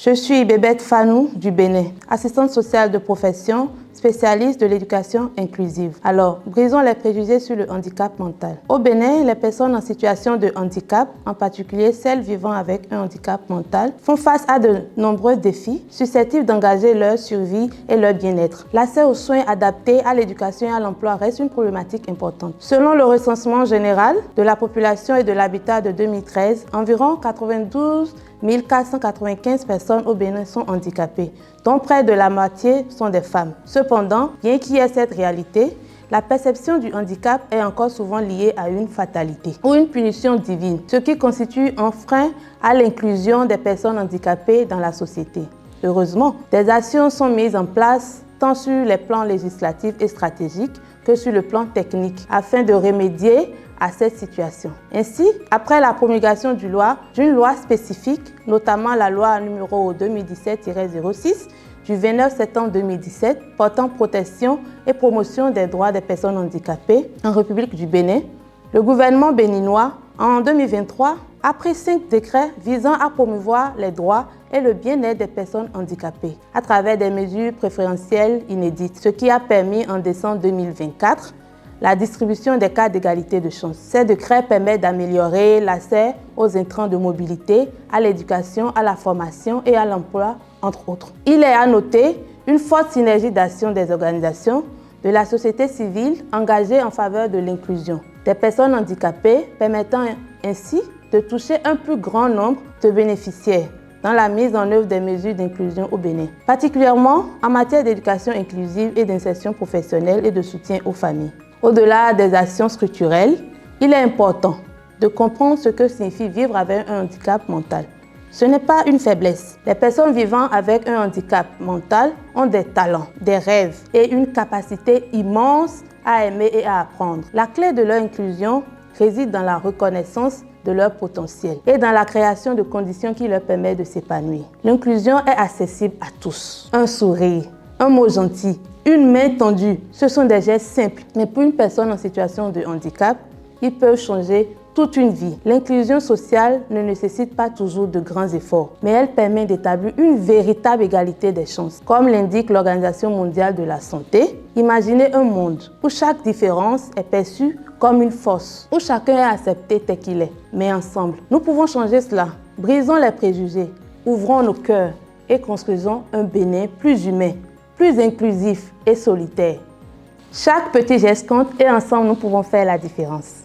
Je suis Bébête Fanou du Bénin, assistante sociale de profession, spécialiste de l'éducation inclusive. Alors, brisons les préjugés sur le handicap mental. Au Bénin, les personnes en situation de handicap, en particulier celles vivant avec un handicap mental, font face à de nombreux défis susceptibles d'engager leur survie et leur bien-être. L'accès aux soins adaptés à l'éducation et à l'emploi reste une problématique importante. Selon le recensement général de la population et de l'habitat de 2013, environ 92 495 personnes au Bénin sont handicapées, dont près de la moitié sont des femmes. Cependant, bien qu'il y ait cette réalité, la perception du handicap est encore souvent liée à une fatalité ou une punition divine, ce qui constitue un frein à l'inclusion des personnes handicapées dans la société. Heureusement, des actions sont mises en place tant sur les plans législatifs et stratégiques que sur le plan technique afin de remédier à cette situation. Ainsi, après la promulgation d'une loi spécifique, notamment la loi numéro 2017-06 du 29 septembre 2017 portant protection et promotion des droits des personnes handicapées en République du Bénin, le gouvernement béninois, en 2023, a pris 5 décrets visant à promouvoir les droits et le bien-être des personnes handicapées à travers des mesures préférentielles inédites, ce qui a permis en décembre 2024 la distribution des cartes d'égalité de chance. Ces décrets permettent d'améliorer l'accès aux intrants de mobilité, à l'éducation, à la formation et à l'emploi, entre autres. Il est à noter une forte synergie d'action des organisations de la société civile engagées en faveur de l'inclusion des personnes handicapées, permettant ainsi de toucher un plus grand nombre de bénéficiaires dans la mise en œuvre des mesures d'inclusion au Bénin, particulièrement en matière d'éducation inclusive et d'insertion professionnelle et de soutien aux familles. Au-delà des actions structurelles, il est important de comprendre ce que signifie vivre avec un handicap mental. Ce n'est pas une faiblesse. Les personnes vivant avec un handicap mental ont des talents, des rêves et une capacité immense à aimer et à apprendre. La clé de leur inclusion réside dans la reconnaissance de leur potentiel et dans la création de conditions qui leur permettent de s'épanouir. L'inclusion est accessible à tous. Un sourire, un mot gentil, une main tendue, ce sont des gestes simples. Mais pour une personne en situation de handicap, ils peuvent changer toute une vie. L'inclusion sociale ne nécessite pas toujours de grands efforts, mais elle permet d'établir une véritable égalité des chances. Comme l'indique l'Organisation mondiale de la santé, imaginez un monde où chaque différence est perçue comme une force, où chacun est accepté tel qu'il est. Mais ensemble, nous pouvons changer cela. Brisons les préjugés, ouvrons nos cœurs et construisons un Bénin plus humain, plus inclusif et solitaire. Chaque petit geste compte et ensemble, nous pouvons faire la différence.